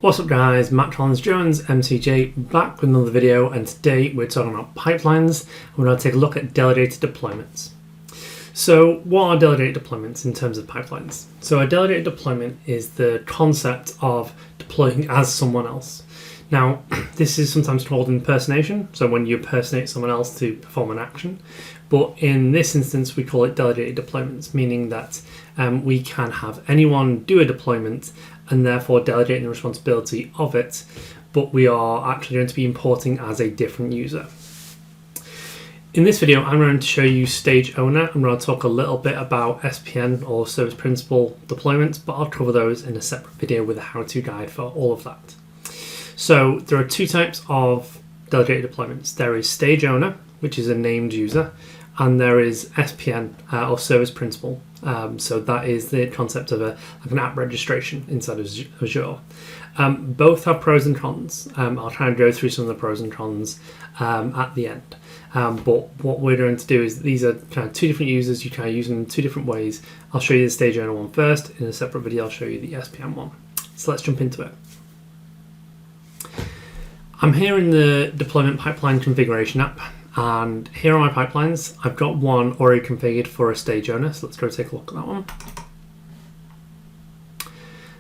What's up guys, Matt Collins-Jones, MCJ, back with another video, and today we're talking about pipelines and we're going to take a look at delegated deployments. So what are delegated deployments in terms of pipelines? So a delegated deployment is the concept of deploying as someone else. Now this is sometimes called impersonation, so when you impersonate someone else to perform an action, but in this instance we call it delegated deployments, meaning that we can have anyone do a deployment and therefore delegating the responsibility of it, but we are actually going to be importing as a different user. In this video, I'm going to show you stage owner. I'm going to talk a little bit about SPN or service principal deployments, but I'll cover those in a separate video with a how-to guide for all of that. So there are two types of delegated deployments. There is stage owner, which is a named user, and there is SPN or service principal. So that is the concept of like an app registration inside of Azure. Both have pros and cons. I'll try and go through some of the pros and cons at the end. But what we're going to do is these are kind of two different users. You can use them in two different ways. I'll show you the stage owner one first. In a separate video, I'll show you the SPN one. So let's jump into it. I'm here in the deployment pipeline configuration app. And here are my pipelines. I've got one already configured for a stage owner, so let's go take a look at that one.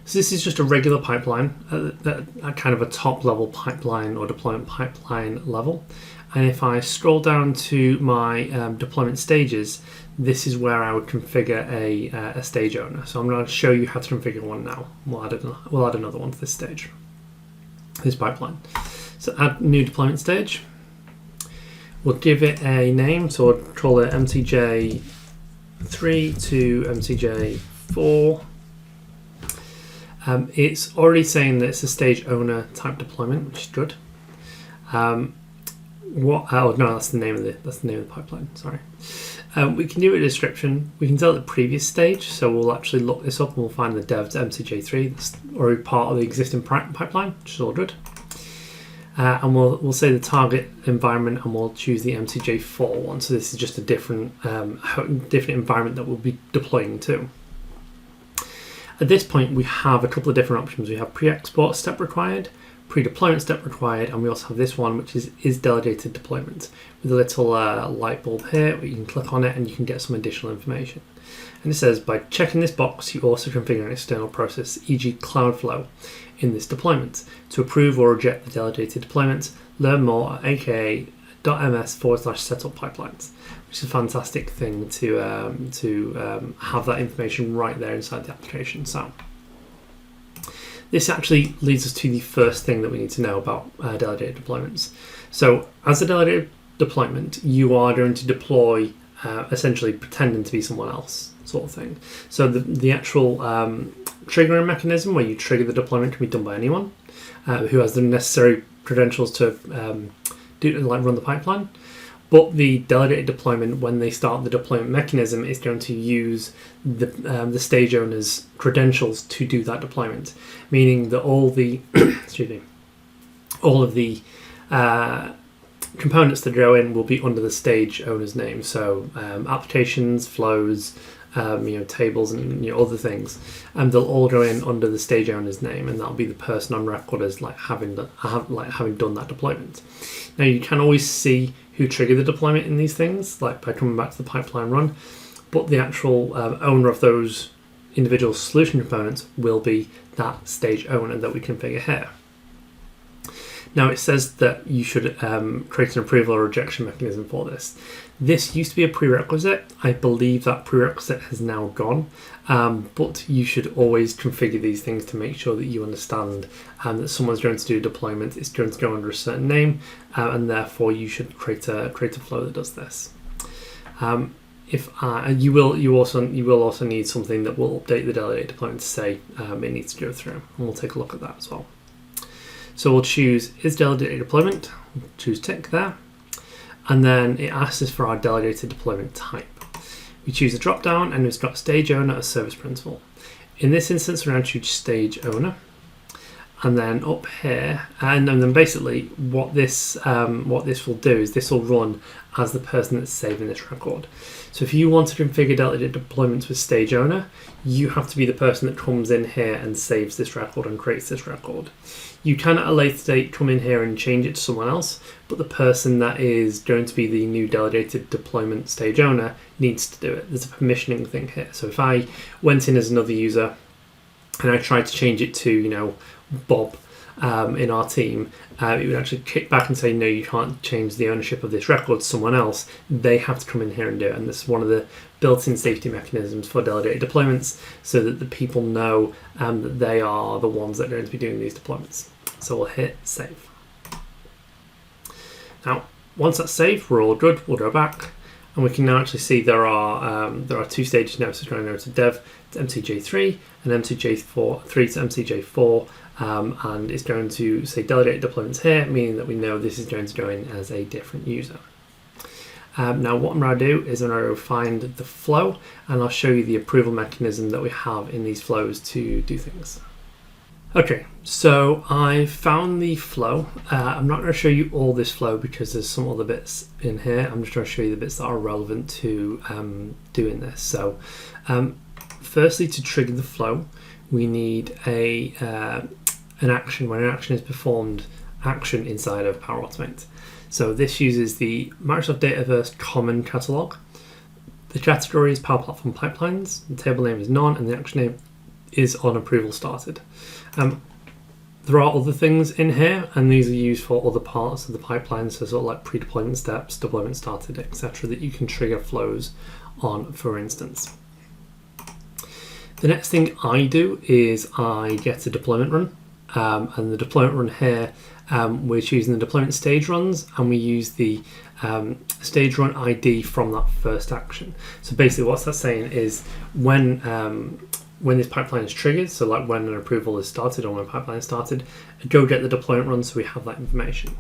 So this is just a regular pipeline at kind of a top level pipeline or deployment pipeline level. And if I scroll down to my deployment stages, this is where I would configure a stage owner. So I'm going to show you how to configure one now. We'll add another one to this stage, this pipeline. So add new deployment stage. We'll give it a name, so we'll call it MCJ3 to MCJ4. It's already saying that it's a stage owner type deployment, which is good. Oh no, that's the name of the pipeline. Sorry. We can do a description. We can tell the previous stage, so we'll actually look this up and we'll find the dev to MCJ3. That's already part of the existing pipeline, which is all good. And we'll say the target environment, and we'll choose the MCJ4 one. So this is just a different environment that we'll be deploying to. At this point, we have a couple of different options. We have pre-export step required, pre-deployment step required, and we also have this one, which is delegated deployment, with a little light bulb here where you can click on it and you can get some additional information. And it says, by checking this box, you also configure an external process, e.g. Cloudflow, in this deployment. To approve or reject the delegated deployment, learn more at aka.ms/setup pipelines, which is a fantastic thing to have that information right there inside the application. So this actually leads us to the first thing that we need to know about delegated deployments. So as a delegated deployment, you are going to deploy essentially pretending to be someone else, sort of thing. So the actual triggering mechanism where you trigger the deployment can be done by anyone who has the necessary credentials to run the pipeline. But the delegated deployment, when they start the deployment mechanism, is going to use the stage owner's credentials to do that deployment, meaning that all the all of the components that go in will be under the stage owner's name. So applications, flows, tables, and other things, and they'll all go in under the stage owner's name, and that'll be the person on record as having done that deployment. Now you can always see who triggered the deployment in these things, like by coming back to the pipeline run, but the actual owner of those individual solution components will be that stage owner that we configure here. Now it says that you should create an approval or rejection mechanism for this. This used to be a prerequisite. I believe that prerequisite has now gone, but you should always configure these things to make sure that you understand that someone's going to do a deployment. It's going to go under a certain name, and therefore you should create a flow that does this. You will also need something that will update the delegated deployment to say it needs to go through, and we'll take a look at that as well. So we'll choose is delegated deployment, choose tick there, and then it asks us for our delegated deployment type. We choose a drop down and it's got stage owner as service principal. In this instance, we're going to choose stage owner, and then up here, and then basically what this will do is this will run as the person that's saving this record. So if you want to configure delegated deployments with stage owner, you have to be the person that comes in here and saves this record and creates this record. You can at a later date come in here and change it to someone else, but the person that is going to be the new delegated deployment stage owner needs to do it. There's a permissioning thing here. So if I went in as another user and I tried to change it to, Bob in our team, it would actually kick back and say, no, you can't change the ownership of this record to someone else. They have to come in here and do it. And this is one of the built-in safety mechanisms for delegated deployments, so that the people know that they are the ones that are going to be doing these deployments. So we'll hit save. Now, once that's saved, we're all good. We'll go back, and we can now actually see there are 2 stages now. So it's going to go to dev to MCJ3 and MCJ3 to MCJ4. And it's going to say delegated deployments here, meaning that we know this is going to go in as a different user. Now what I'm going to do is I'm going to find the flow, and I'll show you the approval mechanism that we have in these flows to do things. Okay, so I found the flow. I'm not going to show you all this flow because there's some other bits in here. I'm just going to show you the bits that are relevant to doing this. So firstly, to trigger the flow, we need an action. When an action is performed, action inside of Power Automate. So this uses the Microsoft Dataverse Common Catalog. The category is Power Platform Pipelines, the table name is none, and the action name is on approval started. There are other things in here, and these are used for other parts of the pipeline, so sort of like pre-deployment steps, deployment started, etc., that you can trigger flows on, for instance. The next thing I do is I get a deployment run. And the deployment run here, we're choosing the deployment stage runs, and we use the stage run ID from that first action. So basically what that's saying is when this pipeline is triggered, so like when an approval is started or when a pipeline is started, go get the deployment run so we have that information.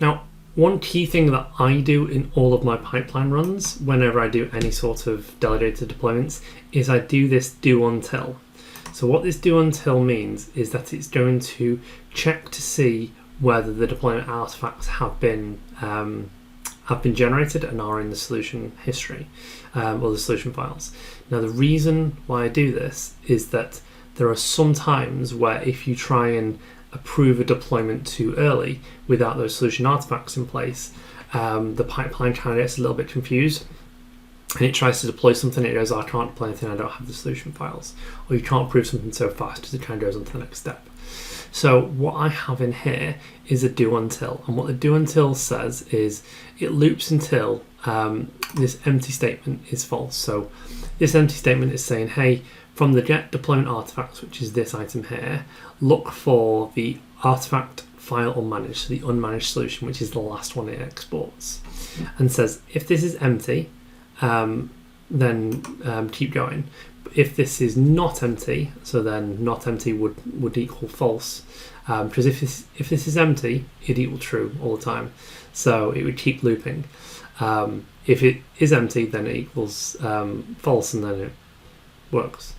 Now, one key thing that I do in all of my pipeline runs, whenever I do any sort of delegated deployments, is I do this do until. So what this do until means is that it's going to check to see whether the deployment artifacts have been generated and are in the solution history or the solution files. Now the reason why I do this is that there are some times where if you try and approve a deployment too early without those solution artifacts in place, the pipeline kind of gets a little bit confused. And it tries to deploy something, it goes, I can't deploy anything, I don't have the solution files. Or you can't prove something so fast because it kind of goes on to the next step. So what I have in here is a do until. And what the do until says is it loops until this empty statement is false. So this empty statement is saying, hey, from the get deployment artifacts, which is this item here, look for the artifact file unmanaged, so the unmanaged solution, which is the last one it exports. And says, if this is empty, then keep going. If this is not empty, so then not empty would equal false, because if this is empty, it equals true all the time, so it would keep looping. If it is empty, then it equals false, and then it works.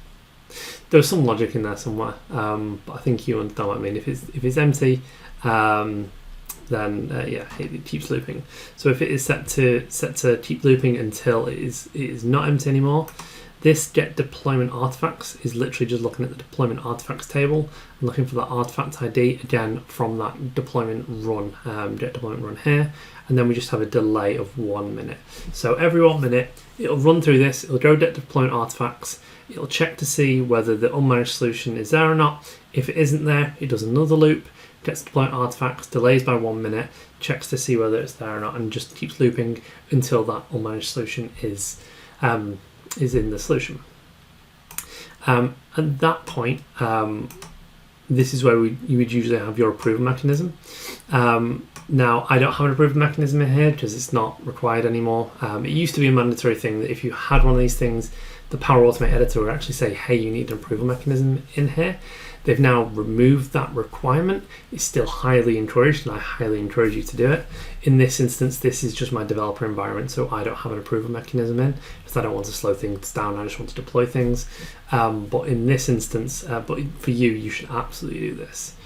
There's some logic in there somewhere, but I think you understand what I mean. If it's empty, then it keeps looping. So if it is set to keep looping until it is not empty anymore, this get deployment artifacts is literally just looking at the deployment artifacts table and looking for that artifact ID again from that deployment run, get deployment run here, and then we just have a delay of 1 minute. So every 1 minute it'll run through this, it'll go get deployment artifacts, it'll check to see whether the unmanaged solution is there or not. If it isn't there, it does another loop, gets deployment artifacts, delays by 1 minute, checks to see whether it's there or not, and just keeps looping until that unmanaged solution is in the solution. At that point, this is where you would usually have your approval mechanism. Now, I don't have an approval mechanism in here because it's not required anymore. It used to be a mandatory thing that if you had one of these things, the Power Automate editor would actually say, hey, you need an approval mechanism in here. They've now removed that requirement. It's still highly encouraged, and I highly encourage you to do it. In this instance, this is just my developer environment, so I don't have an approval mechanism in, because I don't want to slow things down. I just want to deploy things. But in this instance, but for you, you should absolutely do this.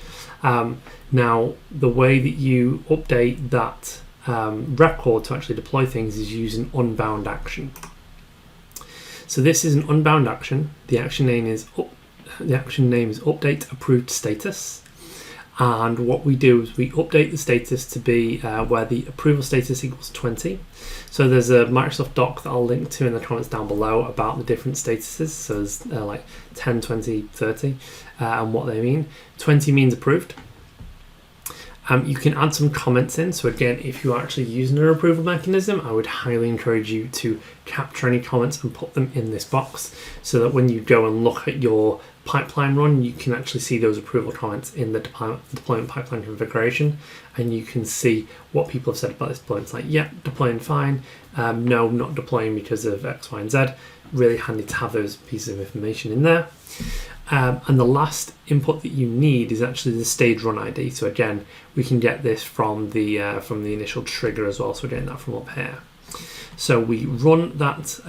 Now, the way that you update that record to actually deploy things is using unbound action. So this is an unbound action. The action name is update approved status, and what we do is we update the status to be where the approval status equals 20. So there's a Microsoft doc that I'll link to in the comments down below about the different statuses. So there's like 10, 20, 30, and what they mean. 20 means approved. You can add some comments in. So again, if you're actually using an approval mechanism, I would highly encourage you to capture any comments and put them in this box, so that when you go and look at your pipeline run, you can actually see those approval comments in the deployment pipeline configuration, and you can see what people have said about this deployment. It's like, yeah, deploying fine, no, not deploying because of X, Y, and Z. Really handy to have those pieces of information in there. And the last input that you need is actually the stage run ID. So again, we can get this from the initial trigger as well. So we're getting that from up here. So we run that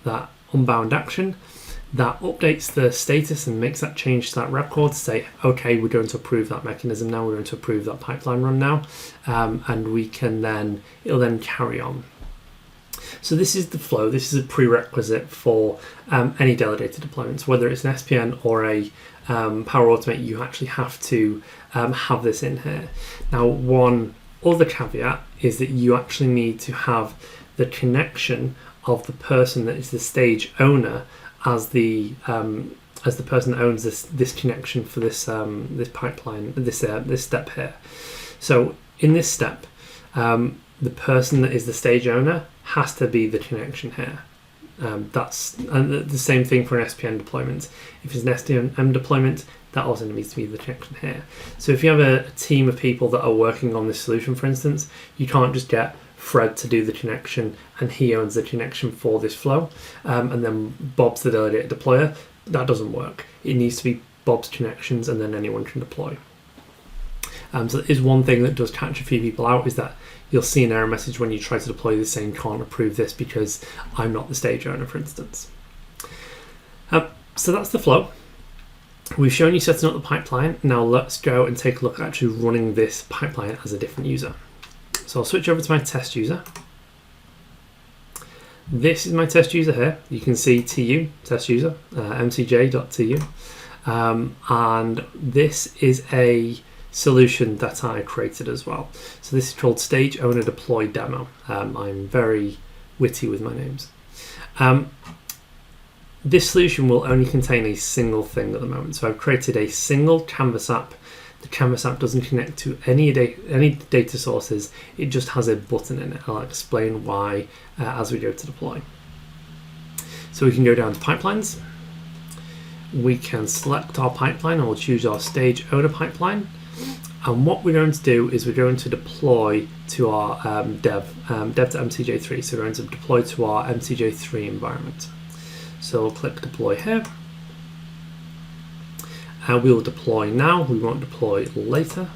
that unbound action that updates the status and makes that change to that record to say, okay, we're going to approve that mechanism now. We're going to approve that pipeline run now, and we can then it'll then carry on. So this is the flow. This is a prerequisite for any delegated deployments, whether it's an SPN or a Power Automate. You actually have to have this in here. Now, one other caveat is that you actually need to have the connection of the person that is the stage owner as the person that owns this connection for this this pipeline, this step here. So in this step, the person that is the stage owner has to be the connection here. That's the same thing for an SPN deployment. If it's an SDM deployment, that also needs to be the connection here. So if you have a team of people that are working on this solution, for instance, you can't just get Fred to do the connection and he owns the connection for this flow, and then Bob's the delegated deployer. That doesn't work. It needs to be Bob's connections and then anyone can deploy. So that is one thing that does catch a few people out, is that you'll see an error message when you try to deploy this saying can't approve this because I'm not the stage owner, for instance. So that's the flow. We've shown you setting up the pipeline. Now let's go and take a look at actually running this pipeline as a different user. So I'll switch over to my test user. This is my test user here. You can see TU, test user, mtj.tu. And this is a solution that I created as well. So this is called Stage Owner Deploy Demo. I'm very witty with my names. This solution will only contain a single thing at the moment. So I've created a single Canvas app. The Canvas app doesn't connect to any data sources. It just has a button in it. I'll explain why as we go to deploy. So we can go down to pipelines. We can select our pipeline, and we'll choose our Stage Owner pipeline. And what we're going to do is we're going to deploy to our dev to MTJ3. So we're going to deploy to our MTJ3 environment. So we'll click deploy here. And we will deploy now. We won't deploy later.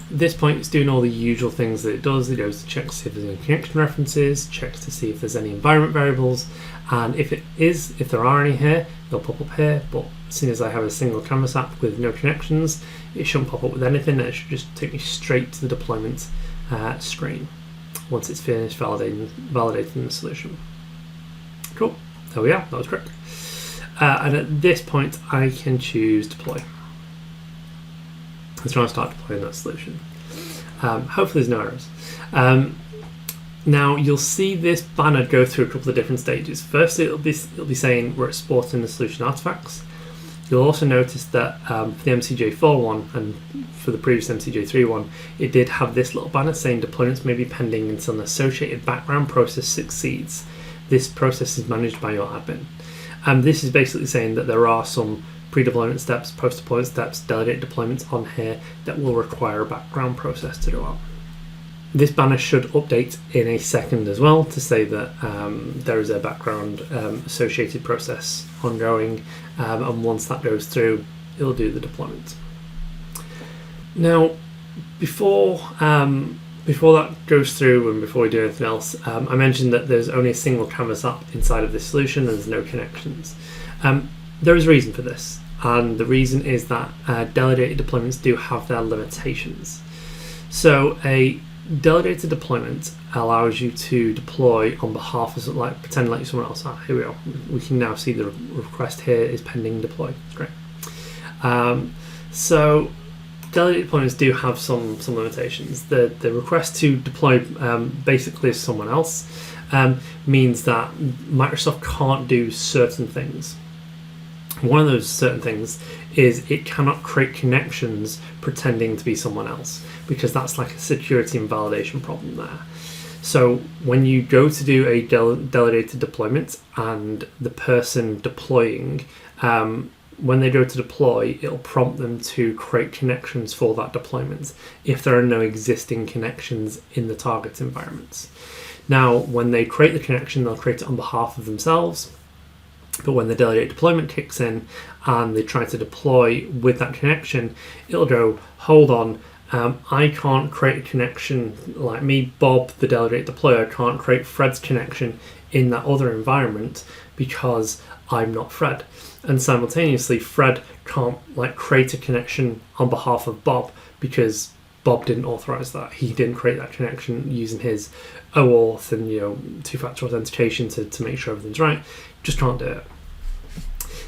At this point, it's doing all the usual things that it does. It goes to check to see if there's any connection references, checks to see if there's any environment variables, and if there are any here, they'll pop up here. But as soon as I have a single Canvas app with no connections, it shouldn't pop up with anything. It should just take me straight to the deployment screen once it's finished validating the solution. Cool. There we are. That was correct. And at this point, I can choose deploy. Let's try and start deploying that solution. Hopefully there's no errors. Now you'll see this banner go through a couple of different stages. First, it'll be saying we're exporting the solution artifacts. You'll also notice that for the MTJ4 one and for the previous MTJ3 one, it did have this little banner saying deployments may be pending until an associated background process succeeds. This process is managed by your admin. This is basically saying that there are some pre-deployment steps, post-deployment steps, delegated deployments on here that will require a background process to go on. This banner should update in a second as well to say that there is a background associated process ongoing, and once that goes through, it'll do the deployment. Now, before that goes through and before we do anything else, I mentioned that there's only a single canvas app inside of this solution and there's no connections. There is a reason for this, and the reason is that delegated deployments do have their limitations. So a delegated deployment allows you to deploy on behalf of, like, pretend like someone else. Here we are. We can now see the request here is pending deploy. Great. So delegated deployments do have some limitations. The request to deploy basically as someone else means that Microsoft can't do certain things. One of those certain things is it cannot create connections pretending to be someone else, because that's like a security and validation problem there. So when you go to do a delegated deployment and the person deploying, when they go to deploy, it'll prompt them to create connections for that deployment if there are no existing connections in the target environments. Now, when they create the connection, they'll create it on behalf of themselves. But when the delegated deployment kicks in and they try to deploy with that connection, it'll go, hold on, I can't create a connection like me, Bob, the delegated deployer, can't create Fred's connection in that other environment because I'm not Fred. And simultaneously, Fred can't create a connection on behalf of Bob because Bob didn't authorize that. He didn't create that connection using his OAuth and two-factor authentication to make sure everything's right. Just can't do it.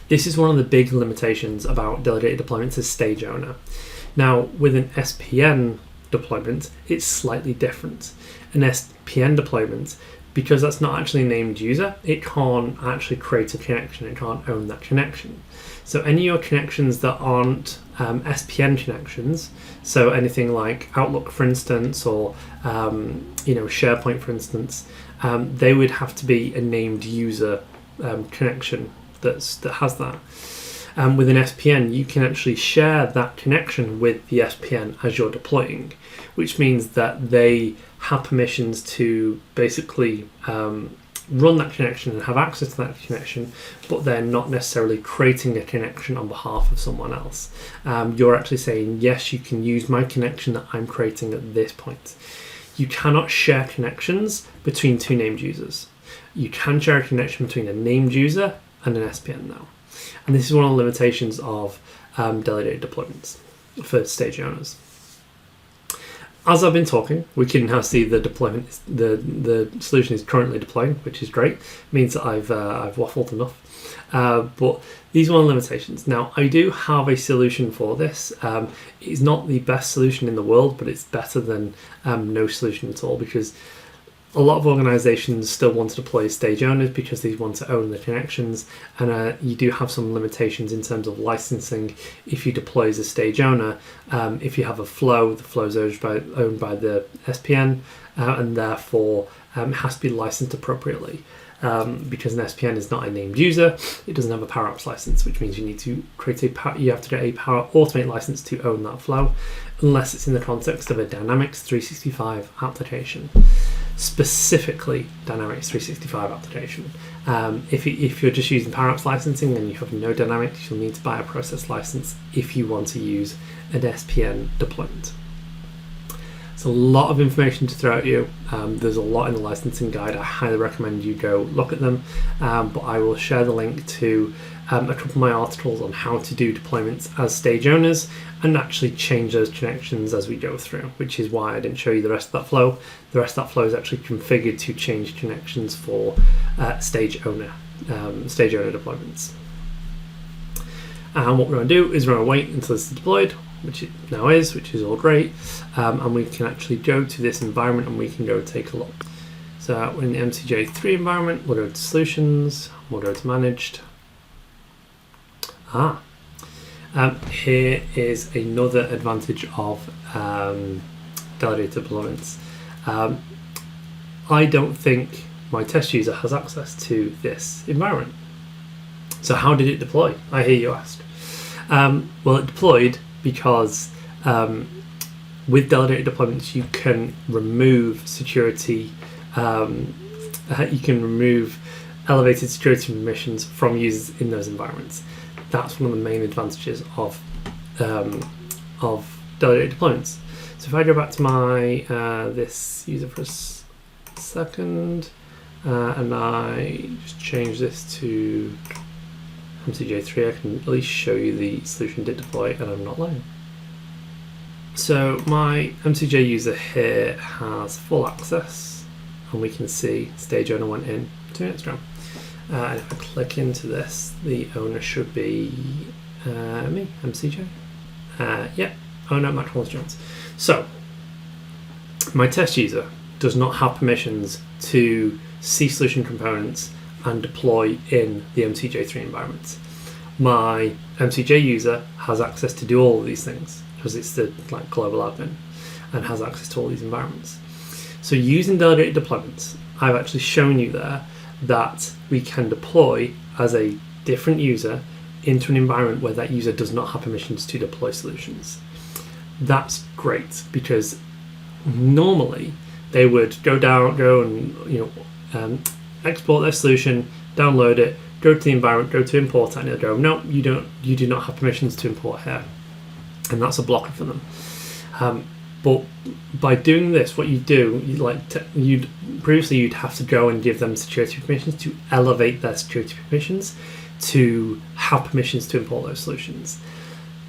This is one of the big limitations about delegated deployments as stage owner. Now, with an SPN deployment, it's slightly different. An SPN deployment, because that's not actually a named user, it can't actually create a connection. It can't own that connection. So any of your connections that aren't SPN connections, so anything like Outlook, for instance, or SharePoint, for instance, they would have to be a named user connection that has that. With an SPN, you can actually share that connection with the SPN as you're deploying, which means that they have permissions to basically run that connection and have access to that connection, but they're not necessarily creating a connection on behalf of someone else. You're actually saying, yes, you can use my connection that I'm creating at this point. You cannot share connections between two named users. You can share a connection between a named user and an SPN now. And this is one of the limitations of delegated deployments for stage owners. As I've been talking, we can now see the deployment. The solution is currently deploying, which is great. It means that I've waffled enough. But these are one of the limitations. Now, I do have a solution for this. It's not the best solution in the world, but it's better than no solution at all, because a lot of organizations still want to deploy stage owners because they want to own the connections, and you do have some limitations in terms of licensing if you deploy as a stage owner. If you have a flow, the flow is owned by the SPN, and therefore it has to be licensed appropriately. Because an SPN is not a named user, it doesn't have a Power Apps license, which means you need to you have to get a Power Automate license to own that flow, unless it's in the context of a Dynamics 365 application. Specifically Dynamics 365 application. If you're just using Power Apps licensing and you have no Dynamics, you'll need to buy a process license if you want to use an SPN deployment. It's a lot of information to throw at you. There's a lot in the licensing guide. I highly recommend you go look at them, but I will share the link to a couple of my articles on how to do deployments as stage owners and actually change those connections as we go through, which is why I didn't show you the rest of that flow. The rest of that flow is actually configured to change connections for stage owner deployments. And what we're going to do is we're going to wait until this is deployed, which it now is, which is all great, and we can actually go to this environment and we can go take a look. So we're in the MTJ3 environment, we'll go to Solutions, we'll go to Managed. Here is another advantage of delegated deployments. I don't think my test user has access to this environment. So how did it deploy? I hear you ask. Well, it deployed because with delegated deployments, you can remove security. You can remove elevated security permissions from users in those environments. That's one of the main advantages of delegated deployments. So if I go back to my this user for a second, and I just change this to MCJ3, I can at least show you the solution did deploy, and I'm not lying. So my MCJ user here has full access, and we can see stage owner went in 2 minutes ago. And if I click into this, the owner should be me, MCJ. Yeah, owner Matt Collins-Jones. So my test user does not have permissions to see solution components and deploy in the MCJ3 environment. My MCJ user has access to do all of these things because it's the global admin and has access to all these environments. So using delegated deployments, I've actually shown you there that we can deploy as a different user into an environment where that user does not have permissions to deploy solutions. That's great because normally they would go and export their solution, download it, go to the environment, go to import it, and they'll go, no, you do not have permissions to import here, and that's a blocker for them. But by doing this, what you do, you'd have to go and give them security permissions to elevate their security permissions to have permissions to import those solutions.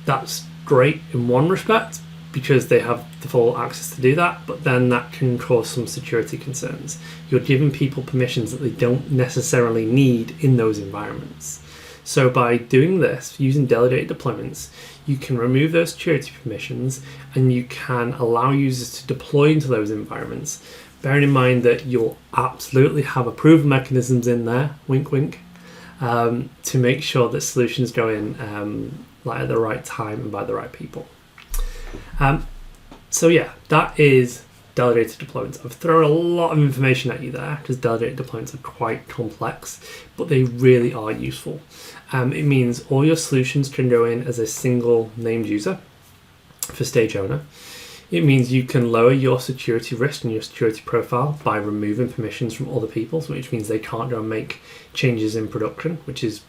That's great in one respect because they have the full access to do that, but then that can cause some security concerns. You're giving people permissions that they don't necessarily need in those environments. So by doing this, using delegated deployments, you can remove those security permissions and you can allow users to deploy into those environments, bearing in mind that you'll absolutely have approval mechanisms in there, wink wink, to make sure that solutions go in at the right time and by the right people. So yeah, that is delegated deployments. I've thrown a lot of information at you there because delegated deployments are quite complex, but they really are useful. It means all your solutions can go in as a single named user for stage owner. It means you can lower your security risk and your security profile by removing permissions from other people, which means they can't go and make changes in production, which is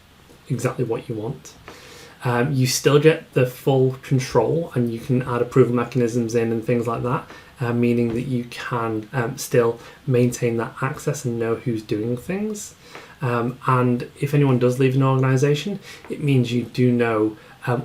exactly what you want. You still get the full control and you can add approval mechanisms in and things like that, meaning that you can still maintain that access and know who's doing things. And if anyone does leave an organization, it means you do know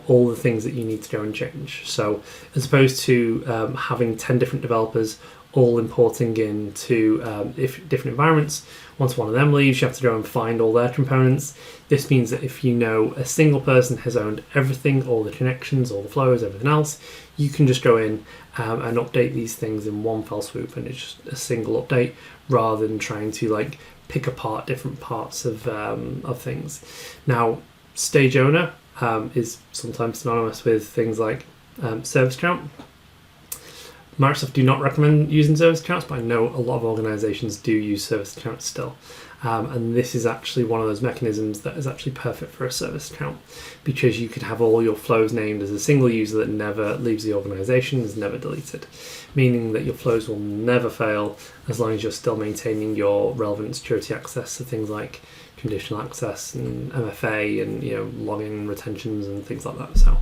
all the things that you need to go and change. So as opposed to having 10 different developers all importing into different environments, once one of them leaves, you have to go and find all their components. This means that if you know a single person has owned everything, all the connections, all the flows, everything else, you can just go in and update these things in one fell swoop, and it's just a single update rather than trying to pick apart different parts of things. Now, stage owner is sometimes synonymous with things like service account. Microsoft do not recommend using service accounts, but I know a lot of organizations do use service accounts still. And this is actually one of those mechanisms that is actually perfect for a service account because you could have all your flows named as a single user that never leaves the organization, is never deleted, meaning that your flows will never fail as long as you're still maintaining your relevant security access to things like conditional access and MFA and login retentions and things like that. So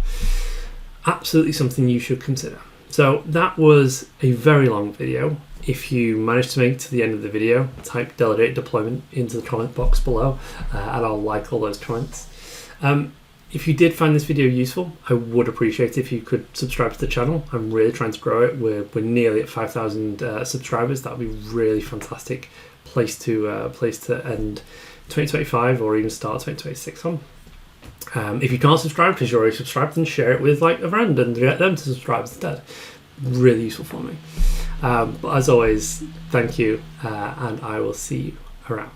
absolutely something you should consider. So that was a very long video. If you managed to make it to the end of the video, type delegated deployment into the comment box below and I'll like all those comments. If you did find this video useful, I would appreciate it if you could subscribe to the channel. I'm really trying to grow it. We're nearly at 5,000 subscribers. That would be really fantastic place to end 2025 or even start 2026 on. If you can't subscribe because you're already subscribed, then share it with a friend and get them to subscribe instead. Really useful for me. But as always, thank you, and I will see you around.